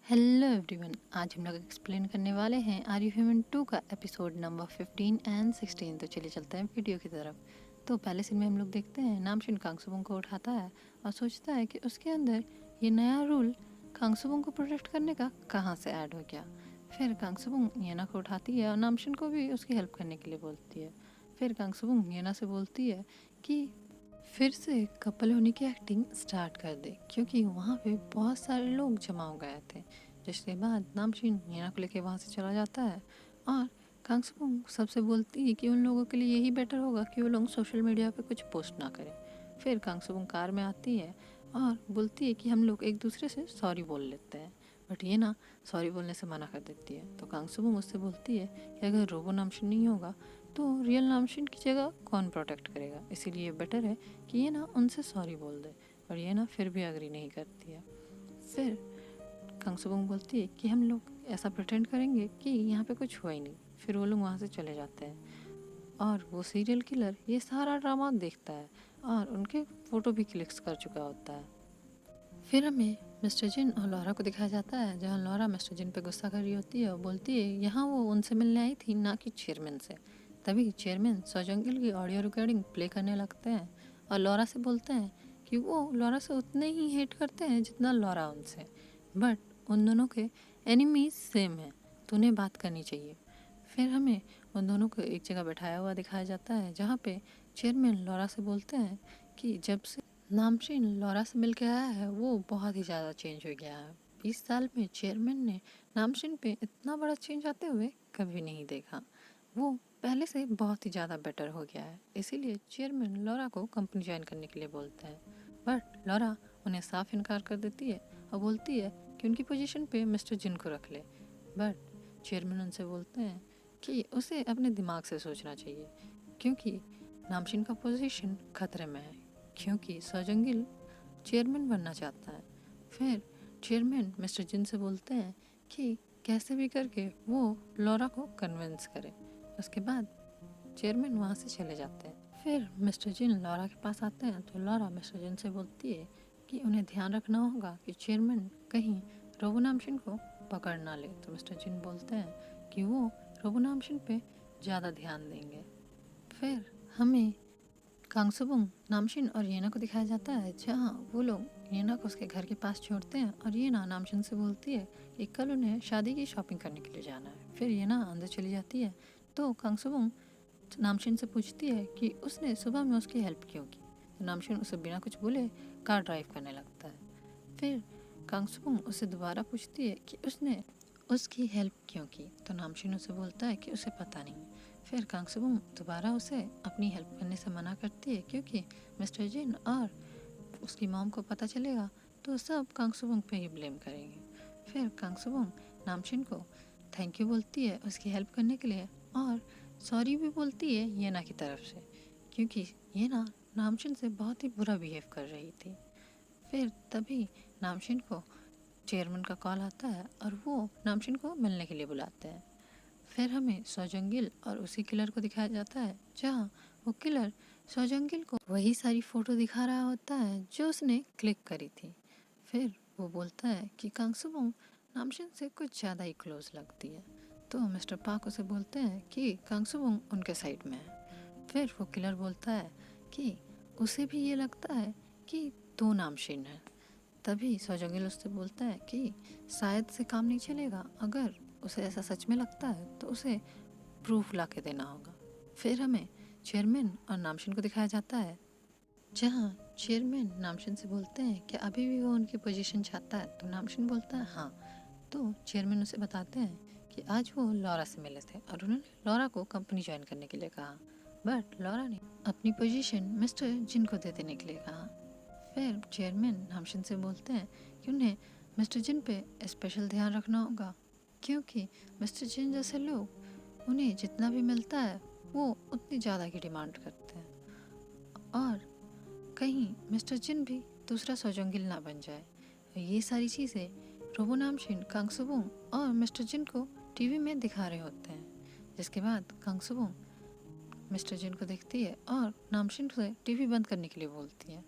Hello everyone, आज हम लोग एक्सप्लेन करने वाले हैं आर यू ह्यूमन 2 का एपिसोड नंबर 15 एंड 16। तो चलिए चलते हैं वीडियो की तरफ। तो पहले सीन में हम लोग देखते हैं नामशिन कांगसुबोंग को उठाता है और सोचता है कि उसके अंदर ये नया रूल कांगसुबोंग को प्रोटेक्ट करने का कहाँ से ऐड हो गया। फिर कांगसुबोंग येना को उठाती है और नामशिन को भी उसकी हेल्प करने के लिए बोलती है। फिर कांगसुबोंग येना से बोलती है कि फिर से कपल होने की एक्टिंग स्टार्ट कर दे, क्योंकि वहाँ पे बहुत सारे लोग जमा हो गए थे। जिसके बाद नामशिन येना को लेके वहाँ से चला जाता है और कांगसुबोंग सबसे बोलती है कि उन लोगों के लिए यही बेटर होगा कि वो लोग सोशल मीडिया पे कुछ पोस्ट ना करें। फिर कांगसुबोंग कार में आती है और बोलती है कि हम लोग एक दूसरे से सॉरी बोल लेते हैं, बट ये ना सॉरी बोलने से मना कर देती है। तो कांगसुबोंग उससे बोलती है कि अगर रोबो नामशिन नहीं होगा तो रियल नामशिन की जगह कौन प्रोटेक्ट करेगा, इसीलिए बेटर है कि ये ना उनसे सॉरी बोल दे। और ये ना फिर भी अग्री नहीं करती है। फिर कांगसुबोंग बोलती है कि हम लोग ऐसा प्रिटेंड करेंगे कि यहाँ पे कुछ हुआ ही नहीं। फिर वो लोग वहाँ से चले जाते हैं और वो सीरियल किलर ये सारा ड्रामा देखता है और उनके फ़ोटो भी क्लिक्स कर चुका होता है। फिर हमें मिस्टर जिन और लॉरा को दिखाया जाता है, जहाँ लॉरा मिस्टर जिन पे गुस्सा कर रही होती है और बोलती है यहाँ वो उनसे मिलने आई थी, ना कि चेयरमैन से। तभी चेयरमैन सोजंगिल की ऑडियो रिकॉर्डिंग प्ले करने लगते हैं और लॉरा से बोलते हैं कि वो लॉरा से उतने ही हेट करते हैं जितना लॉरा उनसे, बट उन दोनों के एनिमीज सेम है, तो उन्हें बात करनी चाहिए। फिर हमें उन दोनों को एक जगह बैठाया हुआ दिखाया जाता है, जहाँ पे चेयरमैन लॉरा से बोलते हैं कि जब से नामशिन लॉरा से मिल के आया है वो बहुत ही ज़्यादा चेंज हो गया है। 20 साल में चेयरमैन ने नामशिन पे इतना बड़ा चेंज आते हुए कभी नहीं देखा। वो पहले से बहुत ही ज़्यादा बेटर हो गया है, इसीलिए चेयरमैन लॉरा को कंपनी ज्वाइन करने के लिए बोलते हैं। बट लॉरा उन्हें साफ इनकार कर देती है और बोलती है कि उनकी पोजीशन पे मिस्टर जिन को रख ले। बट चेयरमैन उनसे बोलते हैं कि उसे अपने दिमाग से सोचना चाहिए, क्योंकि नामशिन का पोजीशन खतरे में है, क्योंकि सोजंगिल चेयरमैन बनना चाहता है। फिर चेयरमैन मिस्टर जिन से बोलते हैं कि कैसे भी करके वो लॉरा को कन्विंस करे। उसके बाद चेयरमैन वहाँ से चले जाते हैं। फिर मिस्टर जिन लॉरा के पास आते हैं तो लॉरा मिस्टर जिन से बोलती है कि उन्हें ध्यान रखना होगा कि चेयरमैन कहीं रोबो नामशिन को पकड़ ना ले। तो मिस्टर जिन बोलते हैं कि वो रोबो नामशिन पे ज़्यादा ध्यान देंगे। फिर हमें कांगसुबोंग नामशिन और येना को दिखाया जाता है, जहाँ वो लोग येना को उसके घर के पास छोड़ते हैं और येना नामशिन से बोलती है कि कल उन्हें शादी की शॉपिंग करने के लिए जाना है। फिर येना अंदर चली जाती है तो कांगसुबोंग नामशिन से पूछती है कि उसने सुबह में उसकी हेल्प क्यों की। तो नामशिन उसे बिना कुछ बोले कार ड्राइव करने लगता है। फिर कांगसुबोंग उससे दोबारा पूछती है कि उसने उसकी हेल्प क्यों की। तो नामशिन उसे बोलता है कि उसे पता नहीं। फिर कांगसुबोंग दोबारा उसे अपनी हेल्प करने से मना करती है, क्योंकि मिस्टर जिन और उसकी मॉम को पता चलेगा तो सब कांगसुबोंग पे ही ब्लेम करेंगे। फिर कांगसुबोंग नामशिन को थैंक यू बोलती है उसकी हेल्प करने के लिए और सॉरी भी बोलती है येना की तरफ से, क्योंकि येना नामशिन से बहुत ही बुरा बिहेव कर रही थी। फिर तभी नामशिन को चेयरमैन का कॉल आता है और वो नामशिन को मिलने के लिए बुलाते हैं। फिर हमें सोजंगिल और उसी किलर को दिखाया जाता है, जहाँ वो किलर सोजंगिल को वही सारी फ़ोटो दिखा रहा होता है जो उसने क्लिक करी थी। फिर वो बोलता है कि कांगसुबोंग नामशिन से कुछ ज़्यादा ही क्लोज लगती है। तो मिस्टर पाक उसे बोलते हैं कि कांगसुबोंग उनके साइड में है। फिर वो किलर बोलता है कि उसे भी ये लगता है कि दो नामशिन हैं। तभी सोजंगिल उससे बोलता है कि शायद से काम नहीं चलेगा, अगर उसे ऐसा सच में लगता है तो उसे प्रूफ ला के देना होगा। फिर हमें चेयरमैन और नामशिन को दिखाया जाता है, जहाँ चेयरमैन नामशिन से बोलते हैं कि अभी भी वो उनकी पोजीशन चाहता है। तो नामशिन बोलता है हाँ। तो चेयरमैन उसे बताते हैं कि आज वो लॉरा से मिले थे और उन्होंने लॉरा को कंपनी ज्वाइन करने के लिए कहा, बट लॉरा ने अपनी पोजीशन मिस्टर जिन को दे देने के लिए कहा। फिर चेयरमैन नामशिन से बोलते हैं कि उन्हें मिस्टर जिन पे स्पेशल ध्यान रखना होगा, क्योंकि मिस्टर जिन जैसे लोग उन्हें जितना भी मिलता है वो उतनी ज़्यादा की डिमांड करते हैं, और कहीं मिस्टर जिन भी दूसरा सोजोंगिल ना बन जाए। ये सारी चीज़ें रोबो नामशिन कांगसुबोंग और मिस्टर जिन को टीवी में दिखा रहे होते हैं। जिसके बाद कांगसुबोंग मिस्टर जिन को देखती है और नामशिन से टीवी बंद करने के लिए बोलती है।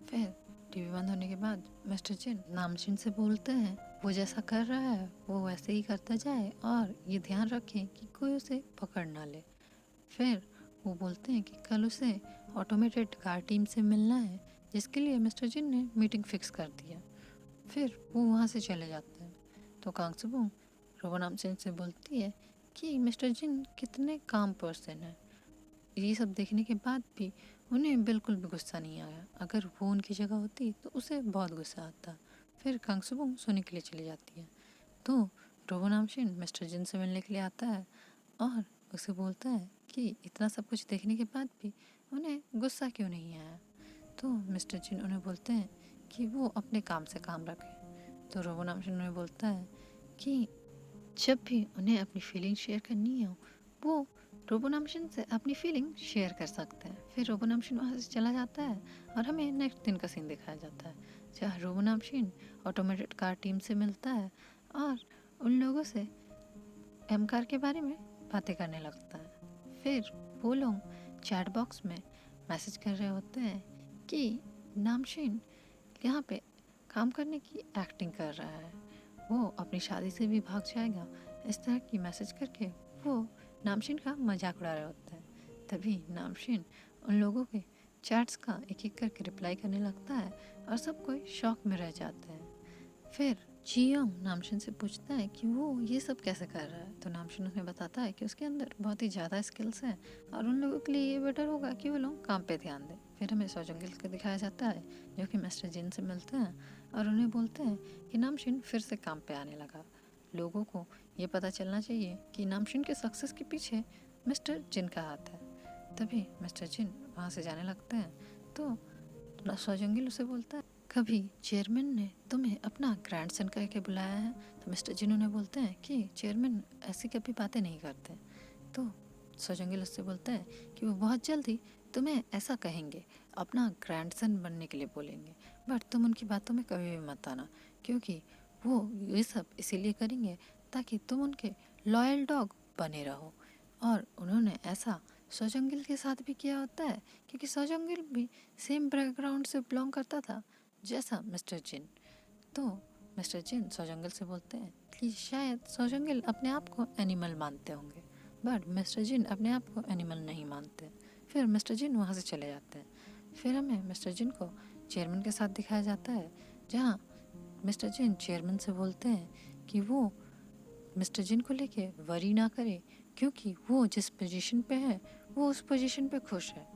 फिर टीवी बंद होने के बाद मिस्टर जिन नामशिन से बोलते हैं वो जैसा कर रहा है वो वैसे ही करता जाए और ये ध्यान रखें कि कोई उसे पकड़ ना ले। फिर वो बोलते हैं कि कल उसे ऑटोमेटेड कार टीम से मिलना है, जिसके लिए मिस्टर जिन ने मीटिंग फिक्स कर दिया। फिर वो वहाँ से चले जाते हैं। तो कांग सुबुंग रोबो नामशिन से बोलती है कि मिस्टर जिन कितने काम पर्सन है। ये सब देखने के बाद भी उन्हें बिल्कुल भी गुस्सा नहीं आया। अगर वो उनकी जगह होती तो उसे बहुत गुस्सा आता। फिर कांग सुबुंग सोने के लिए चली जाती है। तो रोबो नामशिन मिस्टर जिन से मिलने के लिए आता है और उसे बोलता है कि इतना सब कुछ देखने के बाद भी उन्हें गुस्सा क्यों नहीं आया। तो मिस्टर जिन उन्हें बोलते हैं कि वो अपने काम से काम रखें। तो रोबो नामशिन उन्हें बोलता है कि जब भी उन्हें अपनी फीलिंग शेयर करनी हो वो रोबो नामशिन से अपनी फीलिंग शेयर कर सकते हैं। फिर रोबो नामशिन वहाँ से चला जाता है और हमें नेक्स्ट दिन का सीन दिखाया जाता है जहाँ रोबो नामशिन ऑटोमेटेड कार टीम से मिलता है और उन लोगों से एम कार के बारे में बातें करने लगता है। फिर वो लोग चैट बॉक्स में मैसेज कर रहे होते हैं कि नामशिन यहाँ पे काम करने की एक्टिंग कर रहा है, वो अपनी शादी से भी भाग जाएगा। इस तरह की मैसेज करके वो नामशिन का मजाक उड़ा रहे होते हैं। तभी नामशिन उन लोगों के चैट्स का एक एक करके रिप्लाई करने लगता है और सब कोई शॉक में रह जाते हैं। फिर जियोंग नामशिन से पूछता है कि वो ये सब कैसे कर रहा है। तो नामशिन उन्हें बताता है कि उसके अंदर बहुत ही ज़्यादा स्किल्स हैं और उन लोगों के लिए ये बेटर होगा कि वो लोग काम पे ध्यान दें। फिर हमें सोजोंगिल को दिखाया जाता है जो कि मिस्टर जिन से मिलते हैं और उन्हें बोलते हैं कि नामशिन फिर से काम पे आने लगा। लोगों को ये पता चलना चाहिए कि नामशिन के सक्सेस के पीछे मिस्टर जिन का हाथ है। तभी मिस्टर जिन वहाँ से जाने लगते हैं तो सोजोंगिल उसे बोलता है कभी चेयरमैन ने तुम्हें अपना ग्रैंडसन करके बुलाया है। तो मिस्टर जिन उन्हें बोलते हैं कि चेयरमैन ऐसी कभी बातें नहीं करते। तो सोजोंगिल उससे बोलता है कि वो बहुत जल्दी तुम्हें ऐसा कहेंगे, अपना ग्रैंडसन बनने के लिए बोलेंगे, बट तुम उनकी बातों में कभी भी मत आना क्योंकि वो ये सब इसीलिए करेंगे ताकि तुम उनके लॉयल डॉग बने रहो। और उन्होंने ऐसा सोजोंगिल के साथ भी किया होता है क्योंकि सोजोंगिल भी सेम बैकग्राउंड से बिलोंग करता था जैसा मिस्टर जिन। तो मिस्टर जिन सोजोंगिल से बोलते हैं कि शायद सोजोंगिल अपने आप को एनिमल मानते होंगे बट मिस्टर जिन अपने आप को एनिमल नहीं मानते। फिर मिस्टर जिन वहाँ से चले जाते हैं। फिर हमें मिस्टर जिन को चेयरमैन के साथ दिखाया जाता है जहाँ मिस्टर जिन चेयरमैन से बोलते हैं कि वो मिस्टर जिन को लेके वरी ना करे क्योंकि वो जिस पोजीशन पे है वो उस पोजीशन पे खुश है,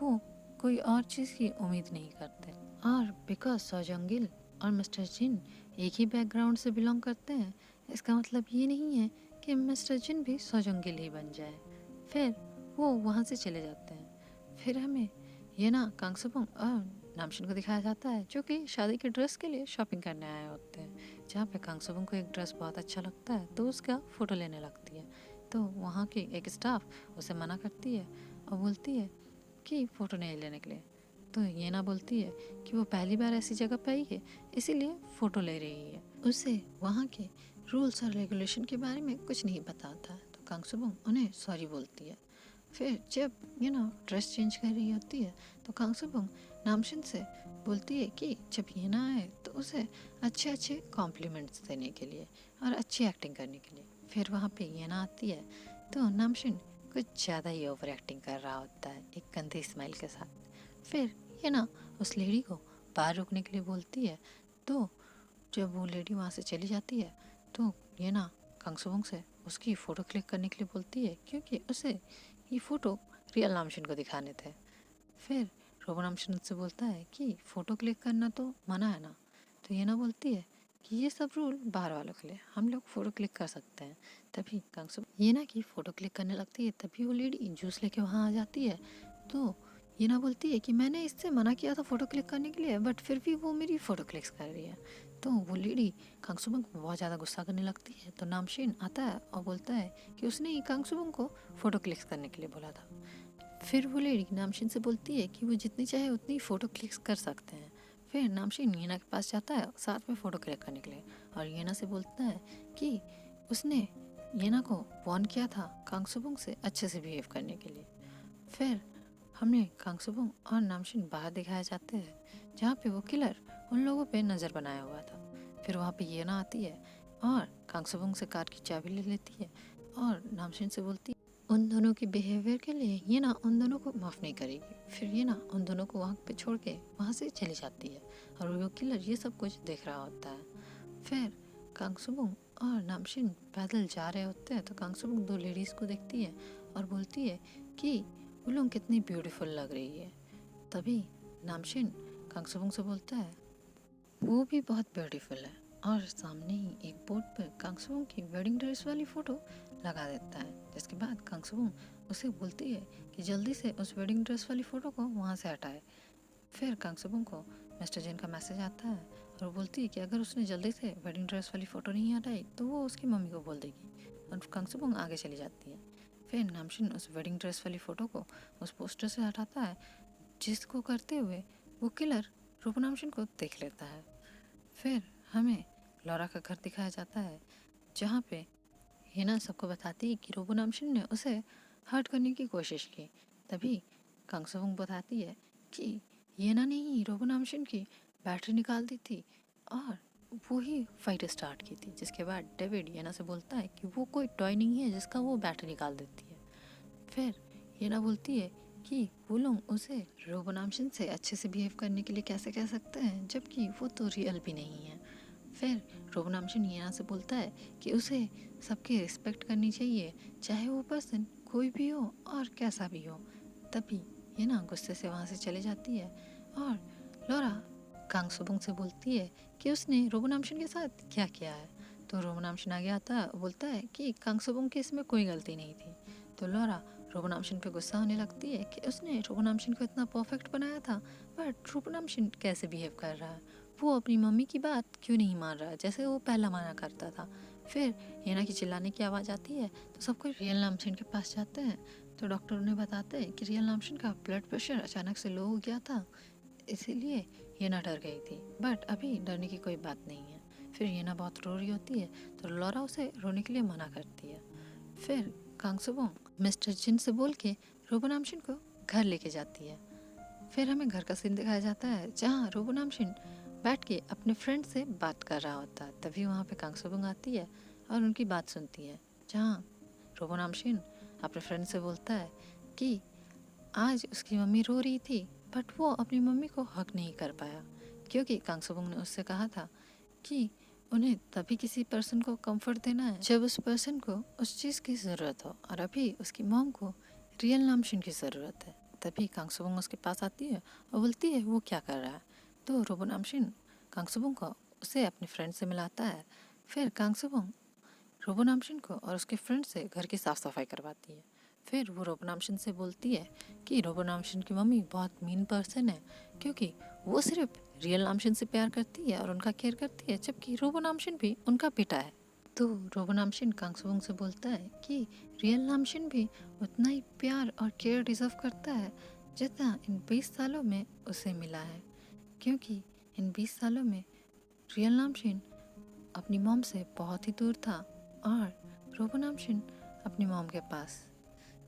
वो कोई और चीज़ की उम्मीद नहीं करते। और बिकॉज सोजोंगिल और मिस्टर जिन एक ही बैकग्राउंड से बिलोंग करते हैं इसका मतलब ये नहीं है कि मिस्टर जिन भी सोजोंगिल ही बन जाए। फिर वो वहाँ से चले जाते हैं। फिर हमें ये ना कांग सुबुंग और नामशिन को दिखाया जाता है जो कि शादी के ड्रेस के लिए शॉपिंग करने आए होते हैं जहाँ पे कांग सुबुंग को एक ड्रेस बहुत अच्छा लगता है तो उसका फ़ोटो लेने लगती है। तो वहाँ की एक स्टाफ उसे मना करती है और बोलती है कि फ़ोटो नहीं लेने के लिए। तो ये ना बोलती है कि वो पहली बार ऐसी जगह पे आई है इसीलिए फ़ोटो ले रही है। उसे वहाँ के रूल्स और रेगुलेशन के बारे में कुछ नहीं पता होता। तो कांग सुबुंग उन्हें सॉरी बोलती है। फिर जब ड्रेस चेंज कर रही होती है तो कांग सुबुंग नामशिन से बोलती है कि जब ये ना आए तो उसे अच्छे अच्छे कॉम्प्लीमेंट्स देने के लिए और अच्छी एक्टिंग करने के लिए। फिर वहाँ पे ये ना आती है तो नामशिन कुछ ज़्यादा ही ओवर एक्टिंग कर रहा होता है एक गंदी स्माइल के साथ। फिर ये ना उस लेडी को बाहर रुकने के लिए बोलती है। तो जब वो लेडी वहाँ से चली जाती है तो ये ना कांग सुबुंग से उसकी फ़ोटो क्लिक करने के लिए बोलती है क्योंकि उसे ये फ़ोटो रियल नामशिन को दिखाने थे। फिर रोबो नामशिन से बोलता है कि फ़ोटो क्लिक करना तो मना है ना। तो ये ना बोलती है कि ये सब रूल बाहर वालों के लिए, हम लोग फ़ोटो क्लिक कर सकते हैं। तभी कांग सुबुंग ये ना कि फ़ोटो क्लिक करने लगती है तभी वो लेडी जूस लेके वहाँ आ जाती है। तो ये ना बोलती है कि मैंने इससे मना किया था फ़ोटो क्लिक करने के लिए बट फिर भी वो मेरी फ़ोटो क्लिक्स कर रही है। तो वो लेडी कांग सुबुंग को बहुत ज़्यादा गुस्सा करने लगती है। तो नामशिन आता है और बोलता है कि उसने ही कांग सुबुंग को फ़ोटो क्लिक्स करने के लिए बोला था। फिर वो लेडी नामशिन से बोलती है कि वो जितनी चाहे उतनी फ़ोटो क्लिक्स कर सकते हैं। फिर नामशिन येना के पास जाता है साथ में फ़ोटो क्लिक करने के लिए और येना से बोलता है कि उसने येना को वार्न किया था कांग सुबुंग से अच्छे से बिहेव करने के लिए। फिर हमें कांग सुबुंग और नामशिन बाहर दिखाए जाते हैं जहाँ पे वो किलर उन लोगों पे नज़र बनाया हुआ था। फिर वहाँ पे येना आती है और कांगसुबुंग से कार की चाबी ले लेती है और नामशिन से बोलती है उन दोनों की बिहेवियर के लिए ये ना उन दोनों को माफ़ नहीं करेगी। फिर ये ना उन दोनों को वहाँ पे छोड़ के वहाँ से चली जाती है और वो किलर ये सब कुछ देख रहा होता है। फिर कांगसुबुंग और नामशिन पैदल जा रहे होते हैं तो कांगसुबुंग दो लेडीज़ को देखती है और बोलती है कि वो लोग कितनी ब्यूटीफुल लग रही है। तभी नामशिन कांगसुबुंग से बोलता है वो भी बहुत ब्यूटीफुल है और सामने ही एक बोर्ड पर कांगसुबुंग की वेडिंग ड्रेस वाली फ़ोटो लगा देता है। जिसके बाद कांगसुबुंग उसे बोलती है कि जल्दी से उस वेडिंग ड्रेस वाली फ़ोटो को वहाँ से हटाए। फिर कांगसुबुंग को मिस्टर जिन का मैसेज आता है और वो बोलती है कि अगर उसने जल्दी से वेडिंग ड्रेस वाली फ़ोटो नहीं हटाई तो वो उसकी मम्मी को बोल देगी और कांगसुबुंग आगे चली जाती है। फिर नामशिन उस वेडिंग ड्रेस वाली फ़ोटो को उस पोस्टर से हटाता है जिसको करते हुए वो किलर रूपनामशिन को देख लेता है। फिर हमें लॉरा का घर दिखाया जाता है जहाँ पे हिना सबको बताती है कि रूपनामशिन ने उसे हर्ट करने की कोशिश की। तभी कांगसुबुंग बताती है कि येना ने ही रूपनामशिन की बैटरी निकाल दी थी और वो ही फाइट स्टार्ट की थी। जिसके बाद डेविड येना से बोलता है कि वो कोई टॉय नहीं है जिसका वो बैटरी निकाल देती है। फिर येना बोलती है कि वो लोग उसे रूपनामशिन से अच्छे से बिहेव करने के लिए कैसे कह सकते हैं जबकि वो तो रियल भी नहीं है। फिर रूपनामशिन येना से बोलता है कि उसे सबकी रिस्पेक्ट करनी चाहिए चाहे वो पर्सन कोई भी हो और कैसा भी हो। तभी येना गुस्से से वहाँ से चले जाती है और लॉरा कांगसुबुंग से बोलती है कि उसने रूपनामशिन के साथ क्या किया है। तो रूपनामशिन आगे आता है बोलता है कि कांगसुबुंग की इसमें कोई गलती नहीं थी। तो लॉरा रूपनामशिन पे गुस्सा होने लगती है कि उसने रूपनामशिन को इतना परफेक्ट बनाया था बट रूपनामशिन कैसे बिहेव कर रहा है, वो अपनी मम्मी की बात क्यों नहीं मान रहा जैसे वो पहला माना करता था। फिर येना की चिल्लाने की आवाज़ आती है तो सब कोई रियल नामशिन के पास जाते हैं। तो डॉक्टर उन्हें बताते हैं कि रियल नामशिन का ब्लड प्रेशर अचानक से लो हो गया था इसीलिए येना डर गई थी बट अभी डरने की कोई बात नहीं है। फिर येना बहुत रो रही होती है तो लॉरा उसे रोने के लिए मना करती है। फिर कांगसुबुंग मिस्टर जिन से बोल के रूपनामशिन को घर लेके जाती है। फिर हमें घर का सीन दिखाया जाता है जहाँ रूपनामशिन बैठ के अपने फ्रेंड से बात कर रहा होता है। तभी वहाँ पे कांगसुबुंग आती है और उनकी बात सुनती है जहाँ रूपनामशिन अपने फ्रेंड से बोलता है कि आज उसकी मम्मी रो रही थी बट वो अपनी मम्मी को हक नहीं कर पाया क्योंकि कांगसुबुंग ने उससे कहा था कि उन्हें तभी किसी पर्सन को कंफर्ट देना है जब उस पर्सन को उस चीज़ की ज़रूरत हो और अभी उसकी मॉम को रियल नामशिन की ज़रूरत है। तभी कांगसुबुंग उसके पास आती है और बोलती है वो क्या कर रहा है। तो रूपनामशिन कांगसुबुंग को उसे अपने फ्रेंड से मिलाता है। फिर कांगसुबुंग रूपनामशिन को और उसके फ्रेंड से घर की साफ़ सफाई करवाती है। फिर वो रूपनामशिन से बोलती है कि रूपनामशिन की मम्मी बहुत मीन पर्सन है क्योंकि वो सिर्फ रियल नामशिन से प्यार करती है और उनका केयर करती है जबकि रूपनामशिन भी उनका बेटा है। तो रूपनामशिन कांगसुबुंग से बोलता है कि रियल नामशिन भी उतना ही प्यार और केयर डिजर्व करता है जितना इन 20 सालों में उसे मिला है क्योंकि इन 20 सालों में रियल नामशिन अपनी मॉम से बहुत ही दूर था और रूपनामशिन अपनी मॉम के पास।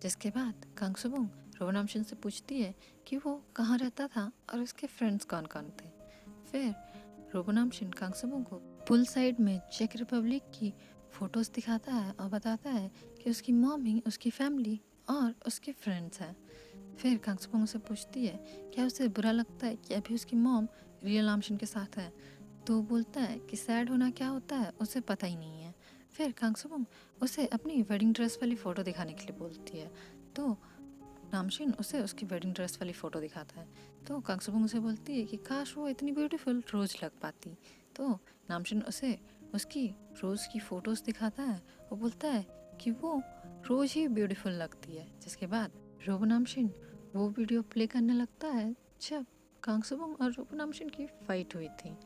जिसके बाद कांगसुबुंग रूपनामशिन से पूछती है कि वो कहाँ रहता था और उसके फ्रेंड्स कौन कौन थे। फिर रूपनामशिन कांगसुबुंग को पुल साइड में चेक रिपब्लिक की फ़ोटोज़ दिखाता है और बताता है कि उसकी मॉम ही उसकी फैमिली और उसके फ्रेंड्स हैं। फिर कांगसुबुंग उसे पूछती है क्या उसे बुरा लगता है कि अभी उसकी मॉम रियल नामशिन के साथ है। तो वो बोलता है कि सैड होना क्या होता है उसे पता ही नहीं है। फिर कांगसुबुंग उसे अपनी वेडिंग ड्रेस वाली फ़ोटो दिखाने के लिए बोलती है तो नामशिन उसे उसकी वेडिंग ड्रेस वाली फ़ोटो दिखाता है। तो कांगसुबुंग उसे बोलती है कि काश वो इतनी ब्यूटीफुल रोज़ लग पाती। तो नामशिन उसे उसकी रोज़ की फ़ोटोज़ दिखाता है और बोलता है कि वो रोज़ ही ब्यूटीफुल लगती है। जिसके बाद रूपनामशिन वो वीडियो प्ले करने लगता है जब कांगसुबुंग और रूपनामशिन की फ़ाइट हुई थी।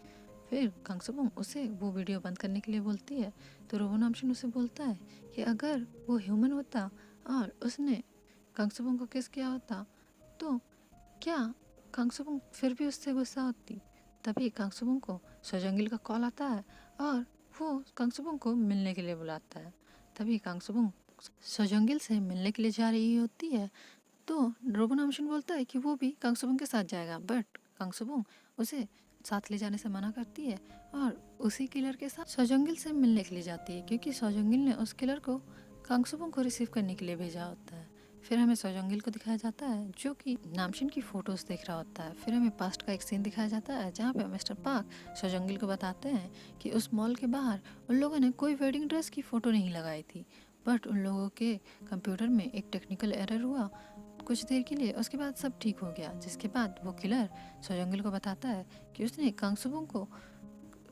फिर कांगसुबुंग उसे वो वीडियो बंद करने के लिए बोलती है तो रूपनामशिन उसे बोलता है कि अगर वो ह्यूमन होता और उसने कांगसुबुंग को किस किया होता तो क्या कांगसुबुंग फिर भी उससे गुस्सा होती। तभी कांगसुबुंग को सोजोंगिल का कॉल आता है और वो कांगसुबुंग को मिलने के लिए बुलाता है। तभी कांगसुबुंग सोजोंगिल से मिलने के लिए जा रही होती है तो रूपनामशिन बोलता है कि वो भी कांगसुबुंग के साथ जाएगा बट कांगसुबुंग उसे साथ ले जाने से मना करती है और उसी किलर के साथ सोजोंगिल से मिलने के लिए जाती है, क्योंकि सोजोंगिल ने उस किलर को कांगसुबोंग को रिसीव करने के लिए भेजा होता है। फिर हमें सोजोंगिल को दिखाया जाता है जो कि नामशिन की फोटोज देख रहा होता है। फिर हमें पास्ट का एक सीन दिखाया जाता है जहाँ पे मिस्टर पार्क सोजोंगिल को बताते हैं कि उस मॉल के बाहर उन लोगों ने कोई वेडिंग ड्रेस की फ़ोटो नहीं लगाई थी, बट उन लोगों के कंप्यूटर में एक टेक्निकल एरर हुआ कुछ देर के लिए, उसके बाद सब ठीक हो गया। जिसके बाद वो किलर सोजोंगिल को बताता है कि उसने कांगसुबोंग को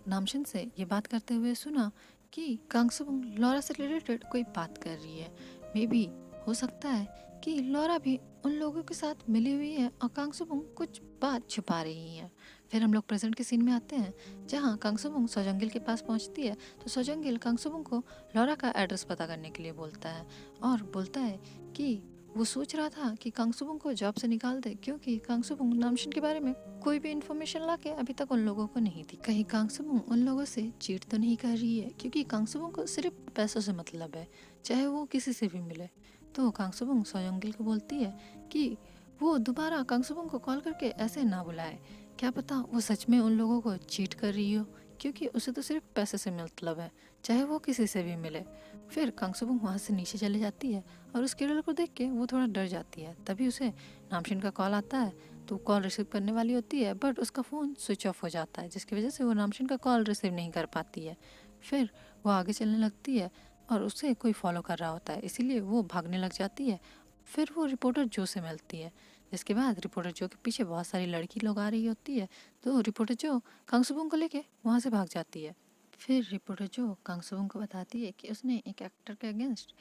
नामशिन से ये बात करते हुए सुना कि कांगसुबोंग लॉरा से रिलेटेड कोई बात कर रही है। मे बी हो सकता है कि लॉरा भी उन लोगों के साथ मिली हुई है और कांगसुबोंग कुछ बात छुपा रही है। फिर हम लोग प्रेजेंट के सीन में आते हैं जहाँ कांगसुबोंग सोजोंगिल के पास पहुँचती है तो सोजोंगिल कांगसुबोंग को लॉरा का एड्रेस पता करने के लिए बोलता है और बोलता है कि वो सोच रहा था कि कांगसुबोंग को जॉब से निकाल दे, क्योंकि कांगसुबोंग नामशिन के बारे में कोई भी इन्फॉर्मेशन लाके अभी तक उन लोगों को नहीं दी। कहीं कांगसुबोंग उन लोगों से चीट तो नहीं कर रही है, क्योंकि कांगसुबोंग को सिर्फ पैसों से मतलब है, चाहे वो किसी से भी मिले। तो कांगसुबोंग सोजोंगिल को बोलती है कि वो दोबारा कांगसुबोंग को कॉल करके ऐसे ना बुलाए, क्या पता वो सच में उन लोगों को चीट कर रही हो, क्योंकि उसे तो सिर्फ पैसे से मतलब है, चाहे वो किसी से भी मिले। फिर कांगसुबोंग वहाँ से नीचे चली जाती है और उस किलर को देख के वो थोड़ा डर जाती है। तभी उसे नामशिन का कॉल आता है तो कॉल रिसीव करने वाली होती है, बट उसका फ़ोन स्विच ऑफ हो जाता है, जिसकी वजह से वो नामशिन का कॉल रिसीव नहीं कर पाती है। फिर वो आगे चलने लगती है और उसे कोई फॉलो कर रहा होता है, इसीलिए वो भागने लग जाती है। फिर वो रिपोर्टर जो से मिलती है, जिसके बाद रिपोर्टर जो के पीछे बहुत सारी लड़की लोग आ रही होती है, तो रिपोर्टर जो कांगसुबोंग को लेके वहाँ से भाग जाती है। फिर रिपोर्टर जो कांगसुबोंग को बताती है कि उसने एक एक्टर के अगेंस्ट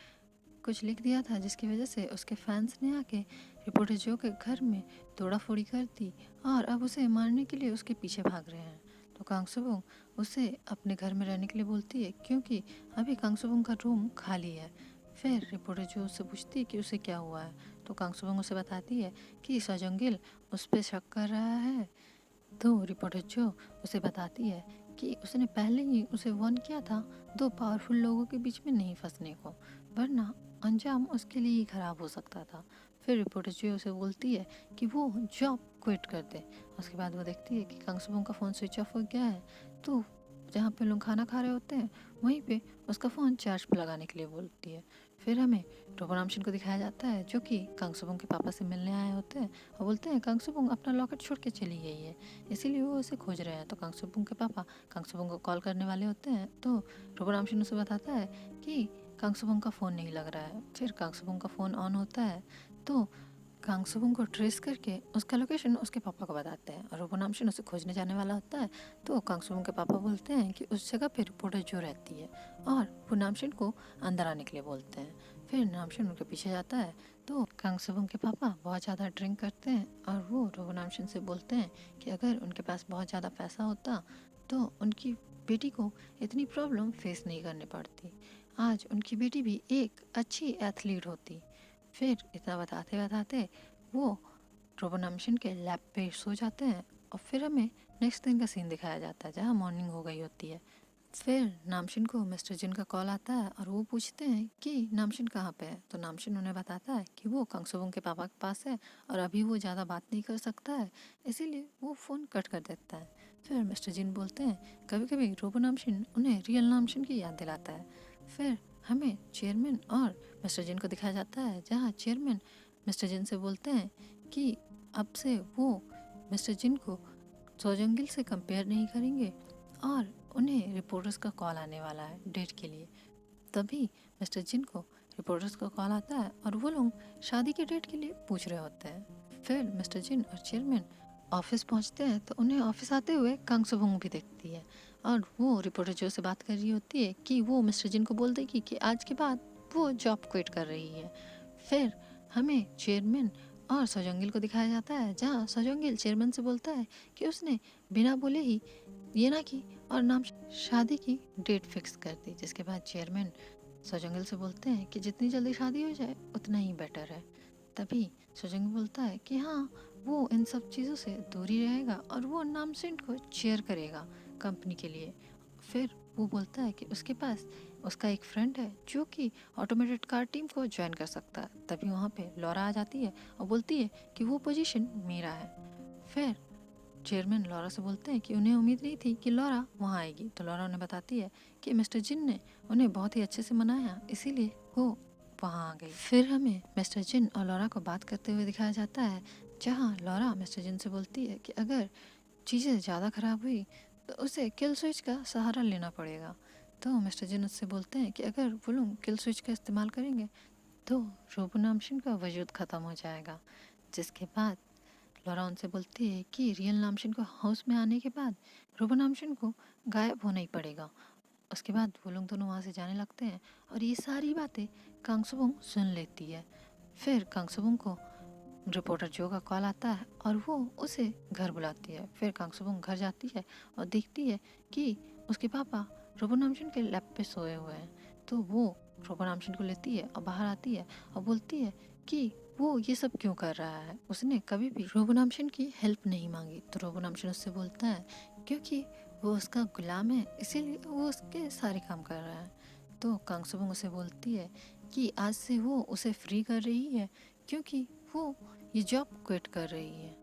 कुछ लिख दिया था, जिसकी वजह से उसके फैंस ने आके रिपोर्टर जो के घर में तोड़ाफोड़ी कर दी और अब उसे मारने के लिए उसके पीछे भाग रहे हैं। तो कांगसुबोंग उसे अपने घर में रहने के लिए बोलती है, क्योंकि अभी कांगसुबोंग का रूम खाली है। फिर रिपोर्टर जो उससे पूछती है कि उसे क्या हुआ है, तो कांगसुबोंग उसे बताती है कि सोजोंगिल उस पर शक कर रहा है। तो रिपोर्टर जो उसे बताती है कि उसने पहले ही उसे वार्न किया था दो पावरफुल लोगों के बीच में नहीं फंसने को, वरना अंजाम उसके लिए ही खराब हो सकता था। फिर रिपोर्टर जो उसे बोलती है कि वो जॉब क्विट कर दे। उसके बाद वो देखती है कि कांगसुबोंग का फ़ोन स्विच ऑफ हो गया है, तो जहाँ पे लोग खाना खा रहे होते हैं वहीं पे उसका फ़ोन चार्ज पे लगाने के लिए बोलती है। फिर हमें रोबोनामशिन को दिखाया जाता है जो कि कांगसुबोंग के पापा से मिलने आए होते हैं और बोलते हैं कांगसुबोंग अपना लॉकेट छोड़ के चली गई है, इसीलिए वो उसे खोज रहे हैं। तो कांगसुबोंग के पापा कांगसुबोंग को कॉल करने वाले होते हैं, तो रोबोनामशिन उसे बताता है कि कांगसुबोंग का फ़ोन नहीं लग रहा है। फिर कांगसुबोंग का फ़ोन ऑन होता है तो कांगसुबोंग को ट्रेस करके उसका लोकेशन उसके पापा को बताते हैं और रोबोनामशिन उसे खोजने जाने वाला होता है। तो कांगसुबोंग के पापा बोलते हैं कि उस जगह पे रिपोर्टर जो रहती है और वो नामशिन को अंदर आने के लिए बोलते हैं। फिर नामशिन उनके पीछे जाता है तो कांगसुबोंग के पापा बहुत ज़्यादा ड्रिंक करते हैं और वो रोबोनामशिन से बोलते हैं कि अगर उनके पास बहुत ज़्यादा पैसा होता तो उनकी बेटी को इतनी प्रॉब्लम फेस नहीं करनी पड़ती, आज उनकी बेटी भी एक अच्छी एथलीट होती। फिर इतना बताते बताते वो रोबोनामशिन के लैब पे सो जाते हैं और फिर हमें नेक्स्ट दिन का सीन दिखाया जाता है जहाँ मॉर्निंग हो गई होती है। फिर नामशिन को मिस्टर जिन का कॉल आता है और वो पूछते हैं कि नामशिन कहाँ पे है। तो नामशिन उन्हें बताता है कि वो कांगसुबोंग के पापा के पास है और अभी वो ज़्यादा बात नहीं कर सकता है, इसीलिए वो फ़ोन कट कर देता है। फिर मिस्टर जिन बोलते हैं कभी कभी रोबो नामशिन उन्हें रियल नामशिन की याद दिलाता है। फिर हमें चेयरमैन और मिस्टर जिन को दिखाया जाता है जहाँ चेयरमैन मिस्टर जिन से बोलते हैं कि अब से वो मिस्टर जिन को सोजोंगिल से कंपेयर नहीं करेंगे और उन्हें रिपोर्टर्स का कॉल आने वाला है डेट के लिए। तभी मिस्टर जिन को रिपोर्टर्स का कॉल आता है और वो लोग शादी के डेट के लिए पूछ रहे होते हैं। फिर मिस्टर जिन और चेयरमैन ऑफिस पहुंचते हैं तो उन्हें ऑफिस आते हुए कांगसुबोंग भी देखती है और वो रिपोर्टर जो से बात कर रही होती है कि वो मिस्टर जिन को बोल देगी कि आज के बाद वो जॉब क्विट कर रही है। फिर हमें चेयरमैन और सोजोंगिल को दिखाया जाता है जहाँ सोजोंगिल चेयरमैन से बोलता है कि उसने बिना बोले ही ये ना की और नाम शादी की डेट फिक्स कर दी। जिसके बाद चेयरमैन सोजोंगिल से बोलते हैं कि जितनी जल्दी शादी हो जाए उतना ही बेटर है। तभी सोजोंगिल बोलता है कि हाँ वो इन सब चीज़ों से दूरी रहेगा और वो नामसिन को चेयर करेगा कंपनी के लिए। फिर वो बोलता है कि उसके पास उसका एक फ्रेंड है जो कि ऑटोमेटेड कार टीम को ज्वाइन कर सकता है। तभी वहाँ पे लॉरा आ जाती है और बोलती है कि वो पोजीशन मेरा है। फिर चेयरमैन लॉरा से बोलते हैं कि उन्हें उम्मीद नहीं थी कि लॉरा वहाँ आएगी। तो लॉरा उन्हें बताती है कि मिस्टर जिन ने उन्हें बहुत ही अच्छे से मनाया, इसीलिए वो वहाँ आ गई। फिर हमें मिस्टर जिन और लॉरा को बात करते हुए दिखाया जाता है, जहाँ लॉरा मिस्टर जिन से बोलती है कि अगर चीज़ें ज़्यादा ख़राब हुई तो उसे किल स्विच का सहारा लेना पड़ेगा। तो मिस्टर जिन उससे बोलते हैं कि अगर वो लोग किल स्विच का इस्तेमाल करेंगे तो रोबोनामशिन का वजूद ख़त्म हो जाएगा। जिसके बाद लॉरा उनसे बोलती है कि रियल नामशिन को हाउस में आने के बाद रोबोनामशिन को गायब होना ही पड़ेगा। उसके बाद वो लोग दोनों वहाँ से जाने लगते हैं और ये सारी बातें कांगसुबोंग सुन लेती है। फिर कांगसुबोंग को रिपोर्टर जो का कॉल आता है और वो उसे घर बुलाती है। फिर कांगसुबोंग घर जाती है और देखती है कि उसके पापा रोबोनामशिन के लैब पे सोए हुए हैं। तो वो रोबोनामशिन को लेती है और बाहर आती है और बोलती है कि वो ये सब क्यों कर रहा है, उसने कभी भी रोबोनामशिन की हेल्प नहीं मांगी। तो रोबोनामशिन उससे बोलता है क्योंकि वो उसका गुलाम है, इसीलिए वो उसके सारे काम कर रहा है। तो कांगसुबोंग उसे बोलती है कि आज से वो उसे फ्री कर रही है क्योंकि वो ये जॉब क्विट कर रही है।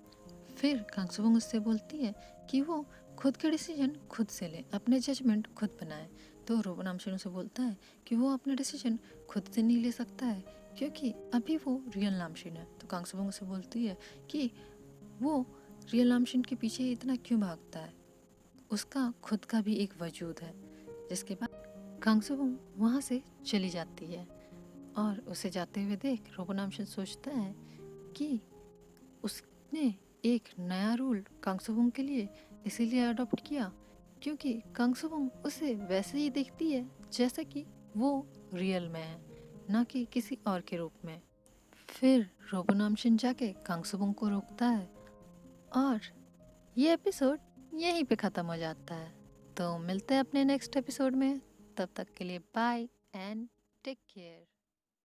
फिर कांगसुबोंग उससे बोलती है कि वो खुद के डिसीजन खुद से ले, अपने जजमेंट खुद बनाए। तो रोबोनामशिन उसे बोलता है कि वो अपने डिसीजन खुद से नहीं ले सकता है क्योंकि अभी वो रियल नामशिन है। तो कांगसुबोंग उसे बोलती है कि वो रियल नामशिन के पीछे इतना क्यों भागता है, उसका खुद का भी एक वजूद है। जिसके बाद कांगसुबोंग वहाँ से चली जाती है और उसे जाते हुए देख रोबोनामशिन सोचता है कि उसने एक नया रूल कांगसुबोंग के लिए इसीलिए अडॉप्ट किया क्योंकि कांगसुबोंग उसे वैसे ही देखती है जैसे कि वो रियल में है, ना कि किसी और के रूप में। फिर रोबोनामशिन जाके कांगसुबोंग को रोकता है और ये एपिसोड यहीं पे ख़त्म हो जाता है। तो मिलते हैं अपने नेक्स्ट एपिसोड में, तब तक के लिए बाय एंड टेक केयर।